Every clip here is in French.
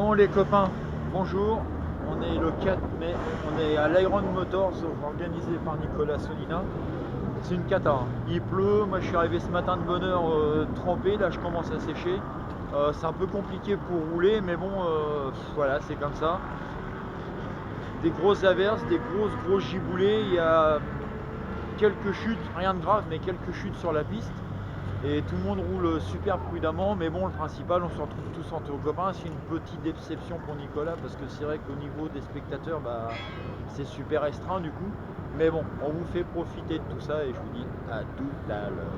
Bon les copains, bonjour, on est le 4 mai, on est à l'Iron Motors organisé par Nicolas Solina. C'est une cata, hein. Il pleut, moi je suis arrivé ce matin de bonne heure trempé, là je commence à sécher. C'est un peu compliqué pour rouler mais bon voilà c'est comme ça. Des grosses averses, des grosses giboulées, il y a quelques chutes, rien de grave mais quelques chutes sur la piste. Et tout le monde roule super prudemment, mais bon, le principal, on se retrouve tous entre copains. C'est une petite déception pour Nicolas, parce que c'est vrai qu'au niveau des spectateurs, c'est super restreint du coup. Mais bon, on vous fait profiter de tout ça et je vous dis à tout à l'heure.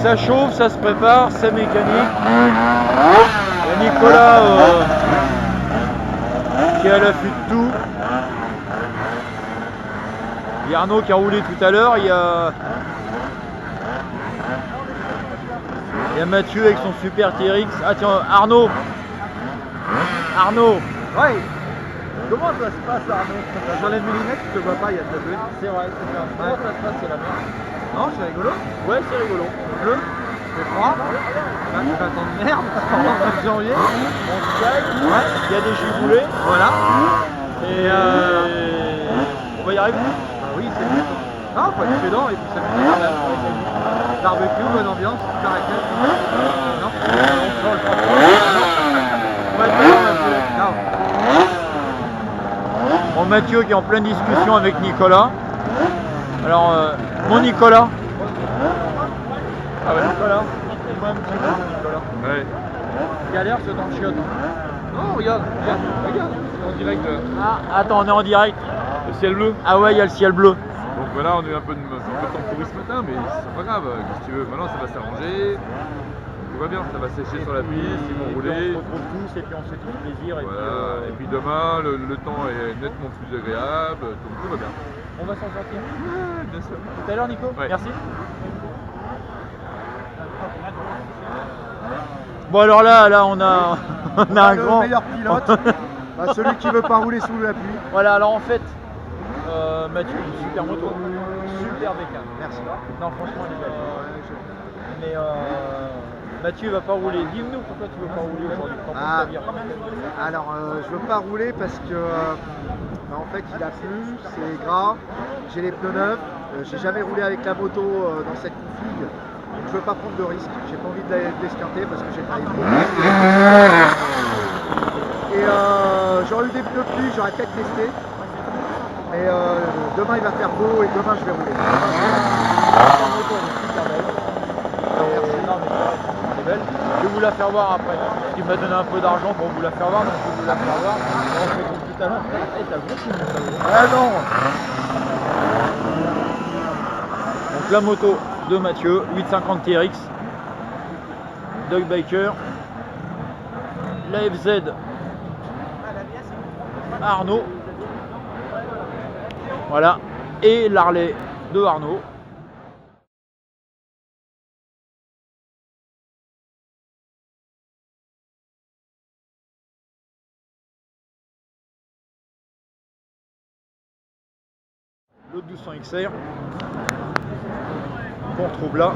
Ça chauffe, ça se prépare, c'est mécanique. Il y a Nicolas qui est à l'affût de tout. Il y a Arnaud qui a roulé tout à l'heure. Il y a Mathieu avec son super TRX. Ah tiens, Arnaud. Ouais. Comment ça se passe, Arnaud? J'enlève mes lunettes, tu te vois pas, il y a de la pluie. C'est vrai, c'est bien. Comment ça se passe, c'est la merde? Non, c'est rigolo. Ouais, c'est rigolo. Il pleut, c'est froid. Là, tu vas attendre merde, en mois de janvier. On se caille, ouais. Il y a des giboulées. Voilà. Et on va y arriver. Bah oui, c'est bien. Non, faut être prudent et puis ça fait bien. Barbecue, bonne ambiance, super accueil. Non, on prend le Non. Bon, Mathieu qui est en pleine discussion avec Nicolas. Alors, mon Nicolas. Ah ouais, Nicolas. Dis-moi un petit peu, Nicolas. Ouais. Galère, c'est dans le chiotte. Non, regarde, c'est en direct. Ah, attends, on est en direct. Le ciel bleu. Ah ouais, il y a le ciel bleu. Donc voilà, on a eu un peu de temps pourri ce matin, mais c'est pas grave. Qu'est-ce que tu veux? Maintenant, ça va s'arranger. Tout va bien, ça va sécher sur la piste, ils vont rouler. On se retrouve tous et puis on se fait tous plaisir. Voilà. Et puis demain, le temps est nettement plus agréable, donc tout va bien. On va s'en sortir. Ouais, bien sûr. Tout à l'heure, Nico. Ouais. Merci. Bon alors là on a un le grand meilleur pilote, celui qui veut pas rouler sous la pluie. Voilà, alors en fait Mathieu, une super moto, super bécane. Merci. Non franchement il est belle. Mais Mathieu va pas rouler. Dis-nous pourquoi tu veux pas rouler aujourd'hui. Ah, alors je veux pas rouler parce que en fait il a plu, c'est gras, j'ai les pneus neufs, j'ai jamais roulé avec la moto dans cette config. Donc je veux pas prendre de risques, j'ai pas envie de l'esquinter parce que j'ai pas les pneus. Et j'aurais eu des pneus pluie, j'aurais peut-être testé. Mais demain il va faire beau et demain je vais rouler. La moto elle est super belle. Non, mais c'est belle. Je vais vous la faire voir après. Parce qu'il m'a donné un peu d'argent pour vous la faire voir, donc je vais vous la faire voir. On se retrouve tout à l'heure. Eh, t'as beaucoup de monde. Ah non. Donc la moto de Mathieu, 850 TRX, Doug Biker, la FZ Arnaud, voilà, et l'Harley de Arnaud. Le 1200 XR qu'on retrouve là.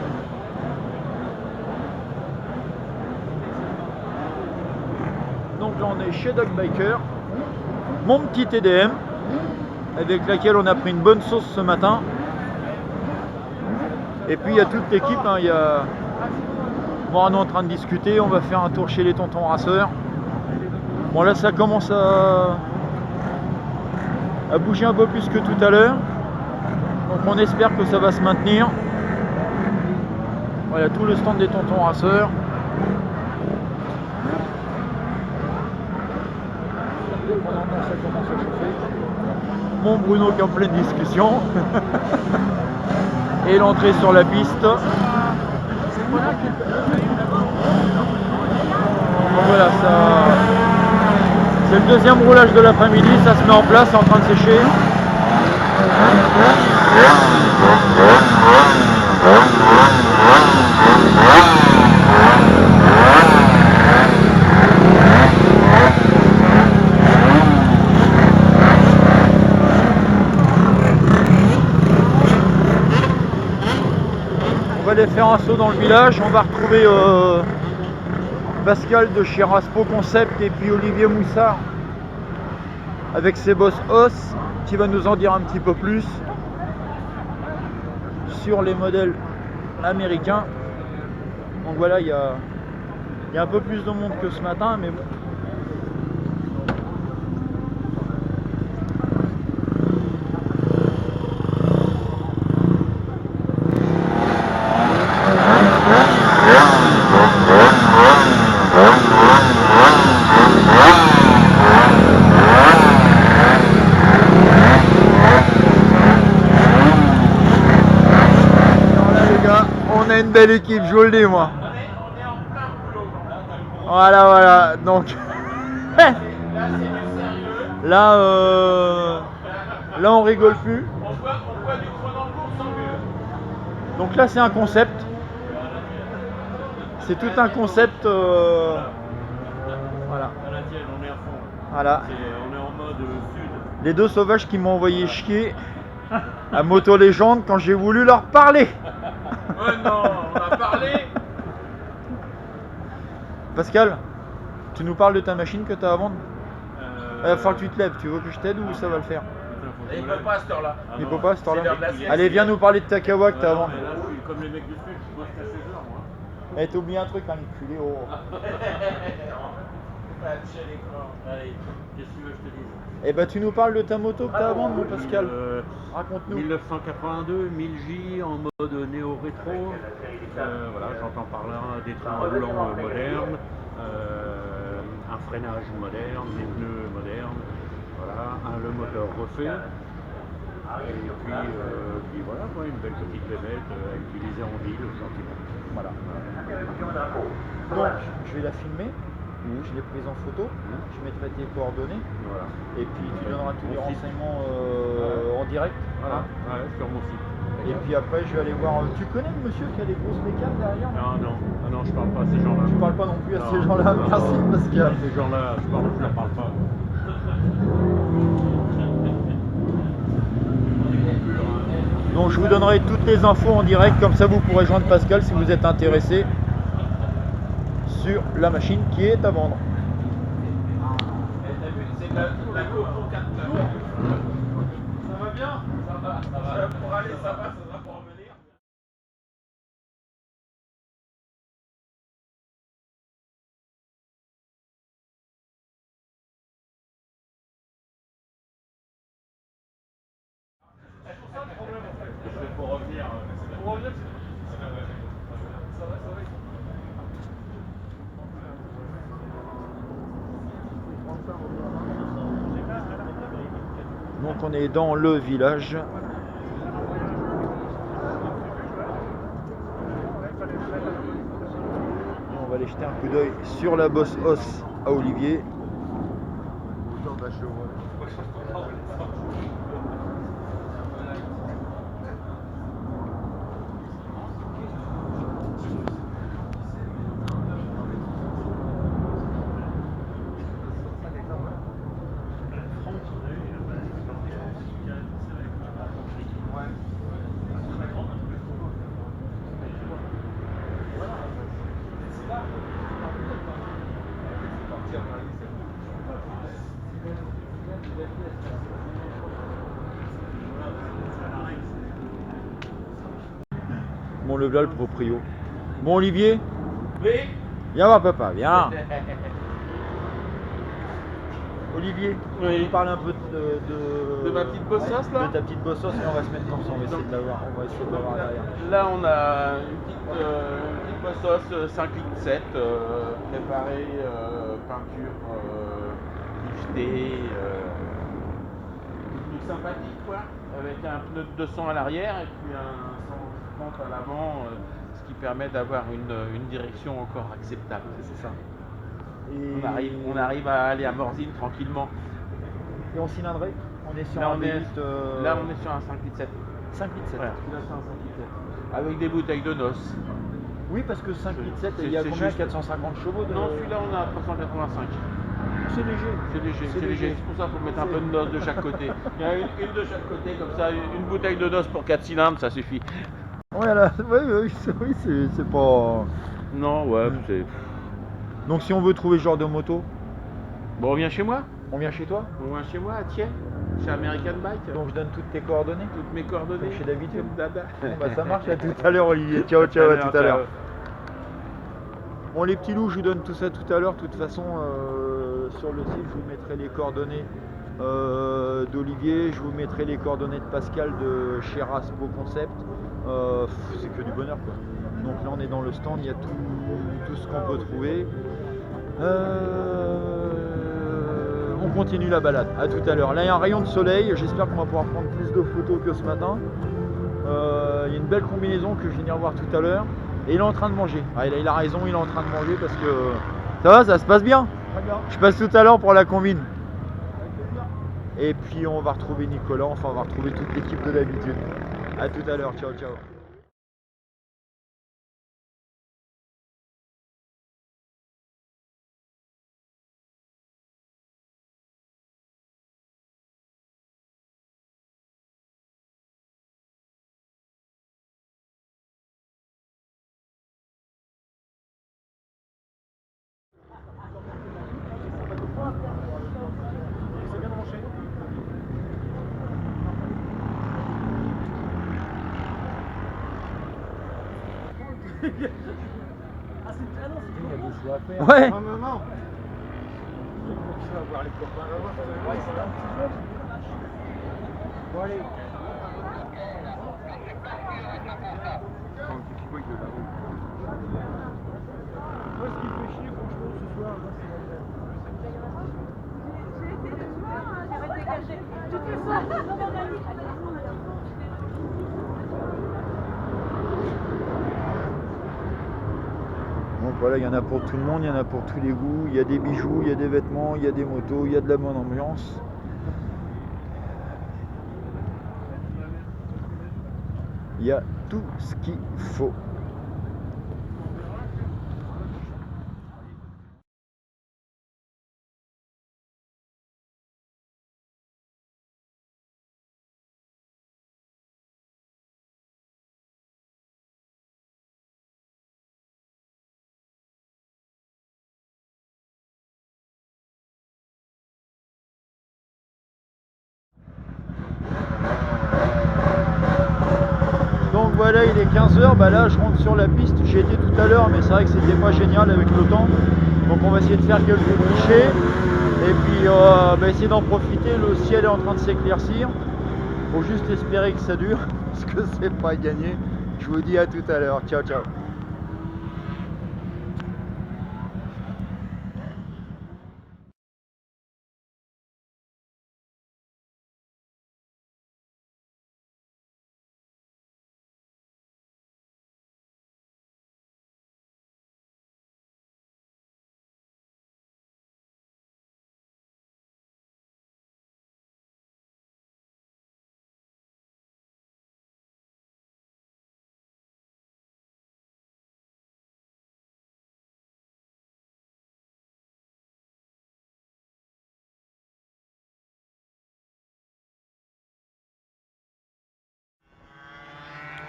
Donc là on est chez Doug Biker, mon petit TDM avec laquelle on a pris une bonne sauce ce matin. Et puis il y a toute l'équipe, hein. Il y a moi on est en train de discuter, on va faire un tour chez les tontons raceurs. Bon là ça commence à bouger un peu plus que tout à l'heure. Donc on espère que ça va se maintenir. Voilà tout le stand des tontons raceurs. Ça commence à chauffer. Mon Bruno qui est en pleine discussion. Et l'entrée sur la piste. Donc voilà, c'est le deuxième roulage de l'après-midi, ça se met en place, c'est en train de sécher. aller faire un saut dans le village. On va retrouver Pascal de chez Raspo Concept et puis Olivier Moussard avec ses boss os qui va nous en dire un petit peu plus sur les modèles américains. Donc voilà, il y a un peu plus de monde que ce matin, mais bon. On a une belle équipe, je vous le dis moi. Voilà, donc là on rigole plus. Donc là c'est un concept. C'est tout un concept. Voilà. Voilà. On est en mode sud. Les deux sauvages qui m'ont envoyé chier à Moto Légende quand j'ai voulu leur parler. Oh non, on a parlé. Pascal, tu nous parles de ta machine que tu as à vendre. Il va falloir que tu te lèves. Tu veux que je t'aide ou ça va le faire? Il peut pas à cette heure-là. Il peut pas à cette heure-là. C'est l'heure de la sieste. Allez, viens nous parler de ta kawa que tu as à vendre. Mais là, je suis comme les mecs du sud, je bosse qu'à 16h moi. Eh, t'as oublié un truc, hein, l'enculé. Oh. Allez, qu'est-ce que tu veux que je te dise? Eh ben, tu nous parles de ta moto que tu as à vendre, mon Pascal. Raconte-nous. 1982, 1000J en mode néo-rétro. Voilà, j'entends par là des trains roulants modernes, un freinage moderne, des pneus modernes, voilà, le moteur refait. Et puis voilà, quoi, une belle petite bébête utilisée en ville, gentiment. Voilà. Donc, je vais la filmer. Je l'ai prise en photo. Je mettrai tes coordonnées. Voilà. Et puis, tu donneras tous les Mon site. renseignements en direct. Voilà, Hein. ouais, sur mon site. Et puis après, je vais aller voir. Tu connais le monsieur qui a des grosses bécanes derrière? Non, je parle pas à ces gens-là. Tu parles pas non plus à Non. ces gens-là. Merci, Pascal. Ces gens-là, je leur parle pas. Donc je vous donnerai toutes les infos en direct, comme ça vous pourrez joindre Pascal si vous êtes intéressé sur la machine qui est à vendre. C'est de la GoPro 4 tonnes. Ça va bien? Ça va. Pour aller, ça va pour revenir. C'est pour revenir. Pour revenir, ça va. Donc on est dans le village. Et on va aller jeter un coup d'œil sur la bosse os à Olivier. Bon, le voilà le proprio. Bon, Olivier, Oui. viens voir papa, viens. Olivier, Oui. on parle un peu de ma petite bossos, là. De ta petite bossos et on va se mettre comme ça, on va essayer de l'avoir. On va essayer de l'avoir derrière. Là, on a une petite Bossos 5 litres 7, préparée, peinture, lifté, plus sympathique, quoi, avec un pneu de 200 à l'arrière et puis un 130 à l'avant, ce qui permet d'avoir une direction encore acceptable. C'est ça. On arrive à aller à Morzine tranquillement. Et en cylindrée, on est sur Là, un on est V8, sur un 5 litres 7. 5 litres 7. Voilà, celui-là c'est un 5 litres 7. Avec des bouteilles de noces. Oui, parce que 5 litres 7, il y a c'est combien? juste. 450 chevaux de... Non, celui-là on a 385. C'est léger. C'est léger. C'est pour ça qu'il faut mettre un peu de noces de chaque côté. Il y en a une de chaque côté, comme ça, une bouteille de noces pour 4 cylindres, ça suffit. Voilà, oui, c'est pas... Non, ouais, c'est... Donc si on veut trouver ce genre de moto, Bon, on vient chez moi. on vient chez toi. On vient chez moi, à Thiers, chez American Bike. Donc je donne toutes tes coordonnées. Toutes mes coordonnées. Comme chez d'habitude. Comme dada. Bon, bah, ça marche, à tout à l'heure Olivier. Ciao, à tout à l'heure. Bon les petits loups, je vous donne tout ça tout à l'heure. De toute façon, sur le site, je vous mettrai les coordonnées d'Olivier, je vous mettrai les coordonnées de Pascal de chez Raspo Concept. C'est que du bonheur quoi. Donc là on est dans le stand, il y a tout ce qu'on peut trouver. On continue la balade, à tout à l'heure. Là il y a un rayon de soleil, j'espère qu'on va pouvoir prendre plus de photos que ce matin. Il y a une belle combinaison que je viens de voir tout à l'heure. Et il est en train de manger. Ah, il a raison, il est en train de manger parce que ça va, ça se passe bien. Je passe tout à l'heure pour la combine. Et puis on va retrouver Nicolas, enfin on va retrouver toute l'équipe de d'habitude. A tout à l'heure, ciao ciao. Ouais. Donc voilà, il y en a pour tout le monde, il y en a pour tous les goûts, il y a des bijoux, il y a des vêtements, il y a des motos, il y a de la bonne ambiance. Il y a tout ce qu'il faut. Donc voilà, il est 15 h, bah là je rentre sur la piste, j'ai été tout à l'heure mais c'est vrai que c'était pas génial avec le temps. Donc on va essayer de faire quelques clichés et puis essayer d'en profiter, le ciel est en train de s'éclaircir. Faut juste espérer que ça dure parce que c'est pas gagné. Je vous dis à tout à l'heure, ciao ciao.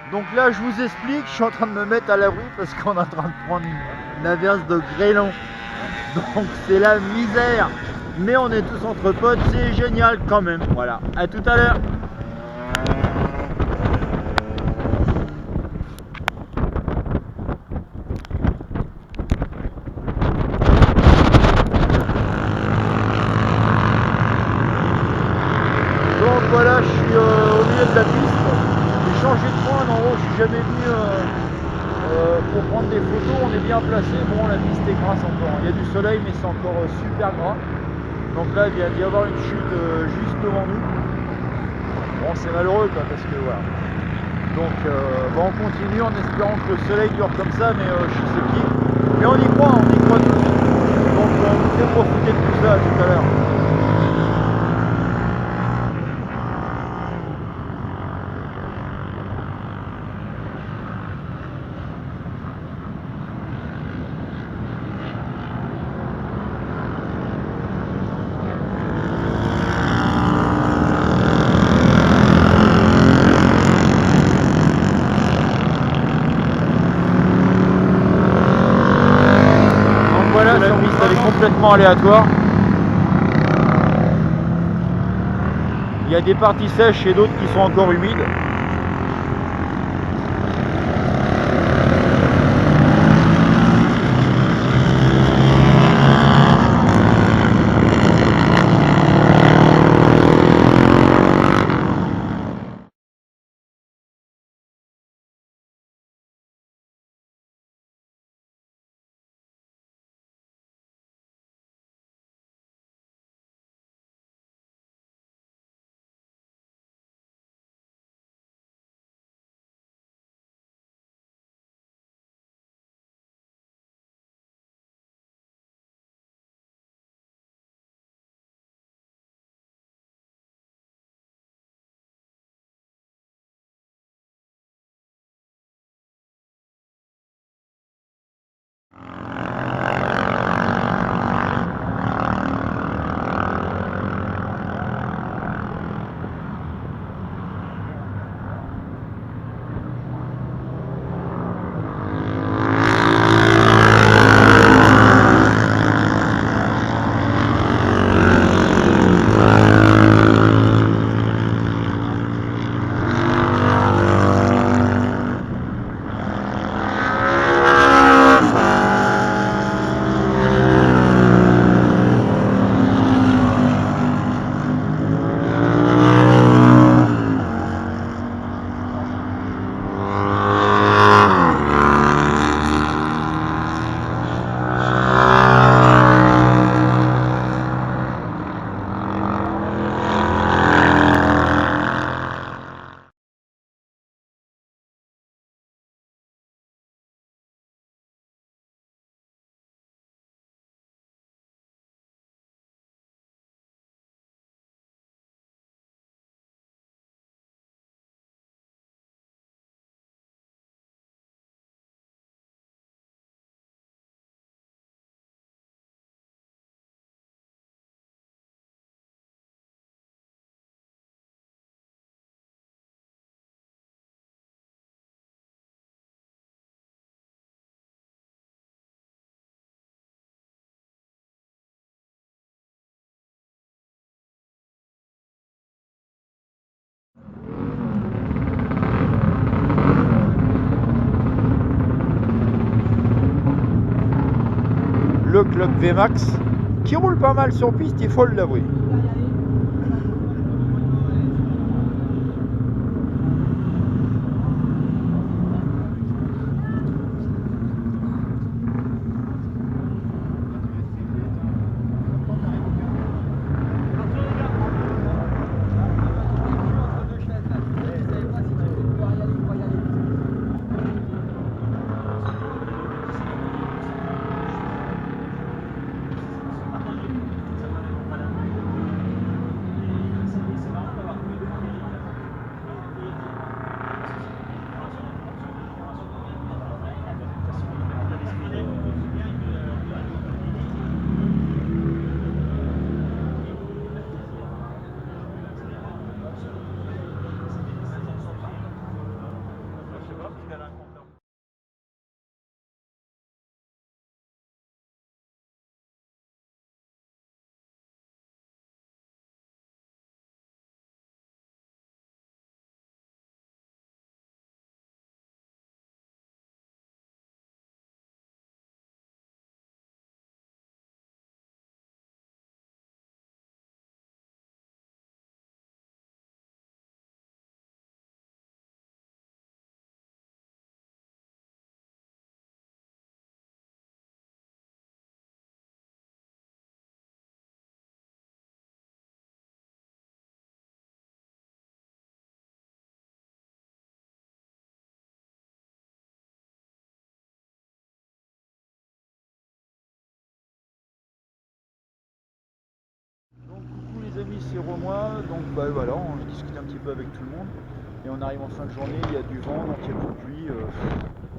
Donc là je vous explique, je suis en train de me mettre à l'abri parce qu'on est en train de prendre une averse de grêlon. Donc c'est la misère. Mais on est tous entre potes, c'est génial quand même. Voilà, à tout à l'heure. Donc voilà, je suis au milieu de la piste. J'ai changé de point, en haut je suis jamais venu pour prendre des photos, on est bien placé. Bon, la piste est grasse encore, il y a du soleil mais c'est encore super gras. Donc là il vient d'y avoir une chute juste devant nous. Bon, c'est malheureux quoi, parce que voilà. Donc on continue en espérant que le soleil dure comme ça, mais je suis sceptique. Mais on y croit tous. Donc on vous fait profiter de tout ça tout à l'heure. complètement aléatoire. Il y a des parties sèches et d'autres qui sont encore humides. Le club VMAX qui roule pas mal sur piste, il faut l'avouer. Coucou les amis, c'est Romois. Donc voilà, on discute un petit peu avec tout le monde et on arrive en fin de journée, il y a du vent, donc il y a beaucoup de pluie,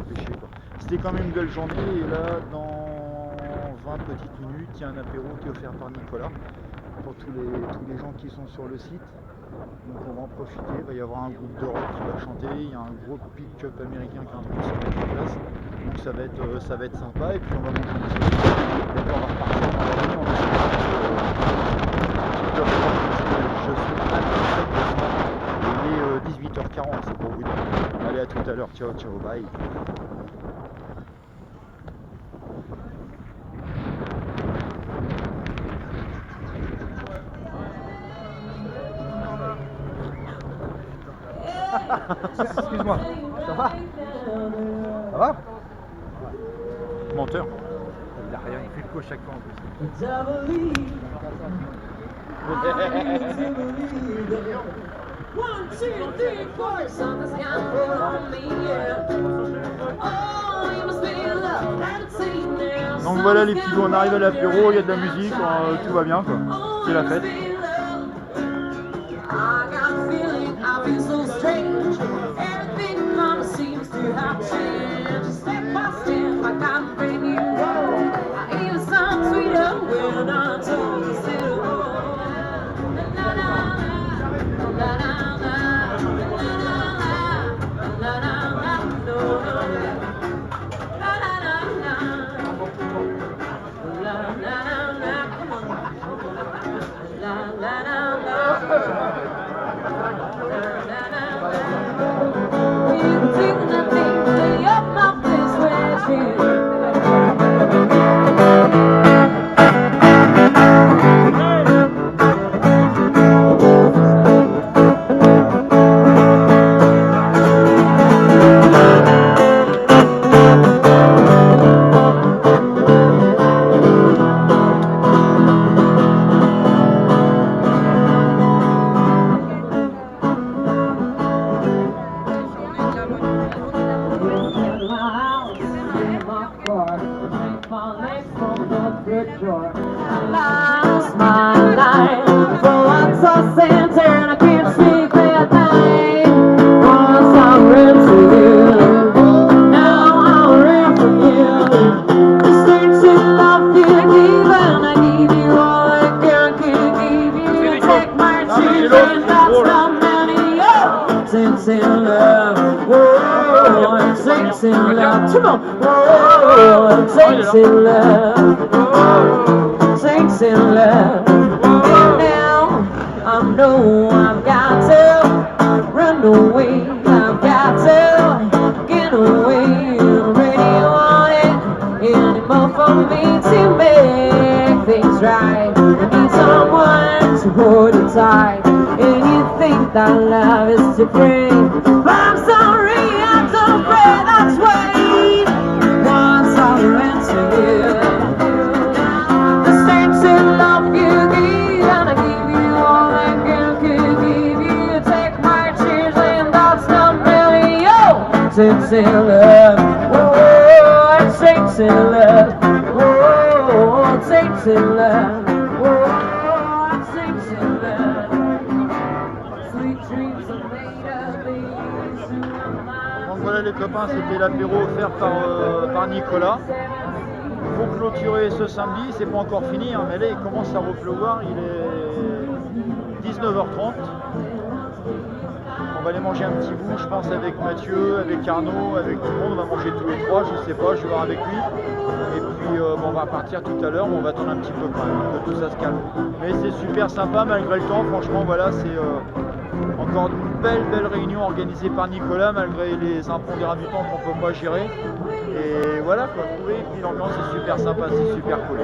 péché quoi. C'était quand même une belle journée et là dans 20 petites minutes il y a un apéro qui est offert par Nicolas pour tous les gens qui sont sur le site. Donc on va en profiter, il va y avoir un groupe de rock qui va chanter, il y a un gros pick-up américain qui est en train de se mettre en place. Donc ça va être sympa et puis on va manger des choses. Et puis on va repartir dans la nuit, on va se faire je suis à il est 18h40, c'est pour vous dire. Allez, à tout à l'heure, ciao, ciao, bye. Excuse-moi, ça va? Ça va? Menteur. Il a rien, il fait le coup à chaque fois en plus. One, two, three, four, something's got hold on me, yeah. Oh, you must be love, haven't seen there. Donc voilà les petits, on arrive à l'apéro, il y a de la musique, tout va bien quoi. C'est la fête. I got a feeling I feel so strange. Everything kind of seems to have changed. Step by step, I gotta bring you home. I even sound sweeter when I told you to go. La la la, la la la, la la la, no no. La la la la, la la la, come on. La la la la. Saints in love, and now I know I've got to run away. I've got to get away. I really want it anymore for me to make things right. I need someone to hold it tight. And you think that love is different, but I'm sorry, I'm so afraid that's way. Once I ran to you. Saints in love, oh, saints in love, oh, saints in love, oh, saints in love. Sweet dreams are made of these. Donc voilà les copains, c'était l'apéro offert par Nicolas. Pour clôturer ce samedi, c'est pas encore fini, hein, mais là il commence à repleuvoir, il est 19h30. On va aller manger un petit bout, je pense, avec Mathieu, avec Arnaud, avec tout le monde. On va manger tous les trois, je sais pas, je vais voir avec lui. Et puis bon, on va partir tout à l'heure, mais on va attendre un petit peu quand même, que tout ça se calme. Mais c'est super sympa malgré le temps, franchement, voilà, c'est encore une belle réunion organisée par Nicolas, malgré les impondérables du temps qu'on peut pas gérer. Et voilà quoi, et puis l'ambiance est super sympa, c'est super cool.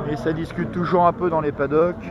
Et ça discute toujours un peu dans les paddocks.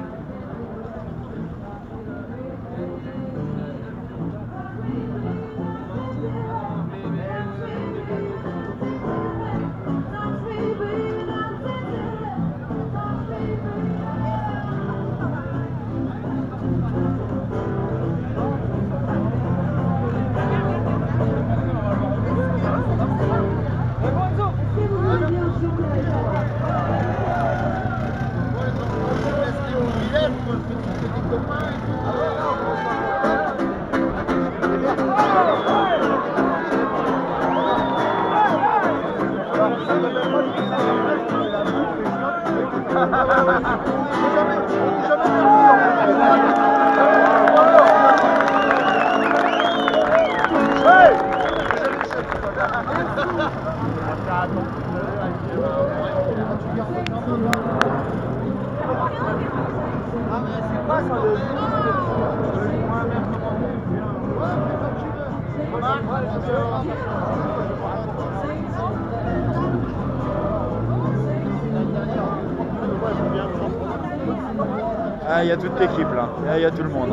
Ah, il y a toute l'équipe là, il y a tout le monde.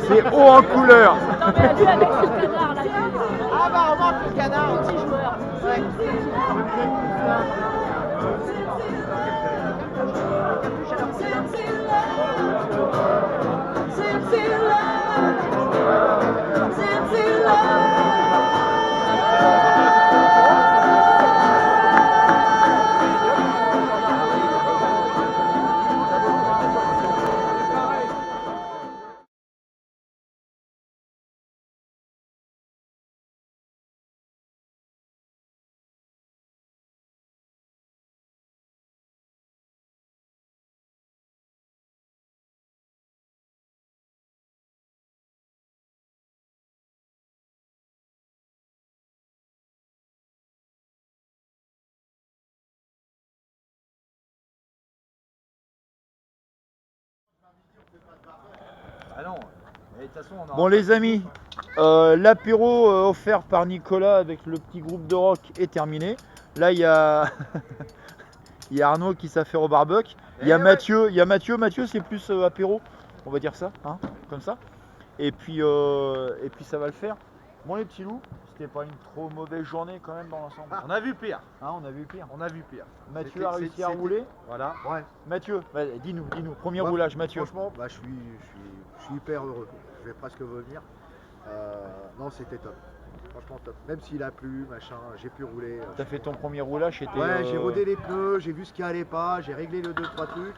C'est haut en couleur. Non mais lui avec ce canard là. Ah bah remarque le canard, petit joueur. Ouais. Ah non, mais de toute façon, on aura Bon les amis, l'apéro offert par Nicolas avec le petit groupe de rock est terminé. Là il y a il y a Arnaud qui s'affaire au barbecue. Il y a Mathieu, Mathieu c'est plus apéro, on va dire ça, hein, comme ça. Et puis ça va le faire. Bon les petits loups, c'était pas une trop mauvaise journée quand même dans l'ensemble. On a vu pire. Hein, on a vu pire. On a vu pire. Mathieu a réussi à rouler. Voilà. Ouais. Mathieu, dis-nous, premier Moi, roulage Mathieu. Franchement, bah, je suis hyper heureux. Je vais presque vomir. Non, c'était top. Franchement top. Même s'il a plu, machin, j'ai pu rouler. T'as fait ton premier roulage, c'était... Ouais, j'ai rodé les pneus, j'ai vu ce qui allait pas, j'ai réglé le 2-3 trucs.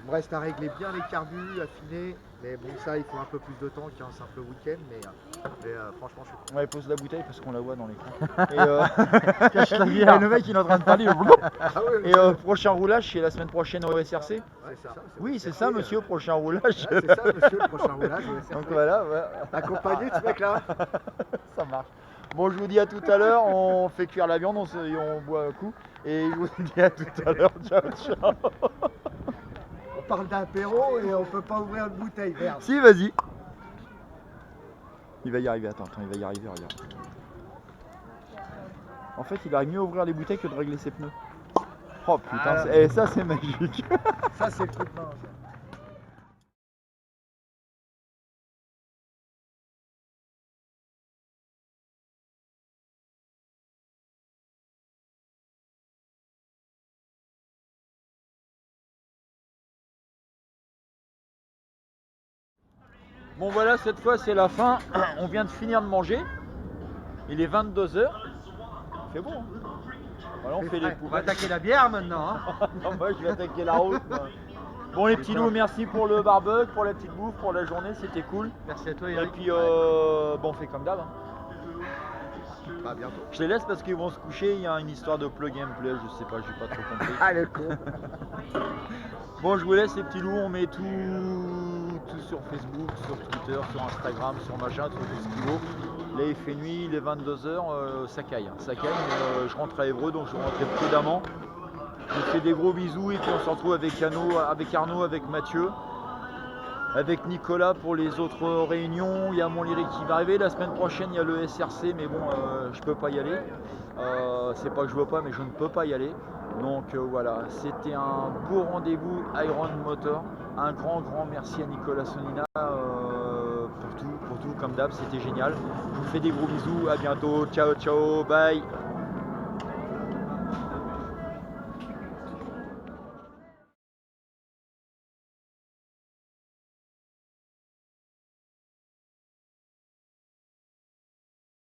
Il me reste à régler bien les carbus, affiner. Mais bon, ça, il faut un peu plus de temps qu'un simple week-end. Mais franchement, je suis content. Ouais, pose la bouteille parce qu'on la voit dans l'écran. Cache la bière. Et le mec il est en train de parler. Ah ouais, Et prochain roulage, c'est la semaine prochaine au SRC. c'est ça. Oui, c'est ça, Merci, monsieur, prochain roulage. ouais, c'est ça, monsieur, le prochain roulage. Donc voilà, ouais. Accompagné de ce mec-là. Ça marche. Bon, je vous dis à tout à l'heure. On fait cuire la viande, on boit un coup. Et je vous dis à tout à l'heure. Ciao, ciao. On parle d'apéro et on peut pas ouvrir une bouteille, merde. Si, vas-y. Il va y arriver, attends, il va y arriver, regarde. En fait, il arrive mieux à ouvrir les bouteilles que de régler ses pneus. Oh putain, ça c'est magique. Ça, c'est le coup de main. ça. Bon voilà, cette fois c'est la fin. On vient de finir de manger. Il est 22h. C'est bon. Hein. Voilà, on fait les On va poulettes. attaquer la bière maintenant. Hein. Non, moi je vais attaquer la route. moi. Bon les petits loups, merci pour le barbecue, pour la petite bouffe, pour la journée, c'était cool. Merci à toi, Et Eric. puis bon, on fait comme d'hab. Hein. À bientôt. Je les laisse parce qu'ils vont se coucher, il y a une histoire de plug and play, je sais pas, j'ai pas trop compris. Ah, le con. Bon, je vous laisse les petits loups, on met tout sur Facebook, sur Twitter, sur Instagram, sur machin, sur tout ce qu'il vaut. Là il fait nuit, il est 22h, ça caille, mais je rentre à Évreux donc je vais rentrer prudemment. Je vous fais des gros bisous et puis on se retrouve avec Arnaud, avec Mathieu, avec Nicolas pour les autres réunions. Il y a mon lyrique qui va arriver, la semaine prochaine il y a le SRC mais bon je peux pas y aller. C'est pas que je veux pas mais je ne peux pas y aller. Donc voilà, c'était un beau rendez-vous Iron Motor. Un grand merci à Nicolas Sonina pour tout comme d'hab, c'était génial. Je vous fais des gros bisous, à bientôt, ciao, bye.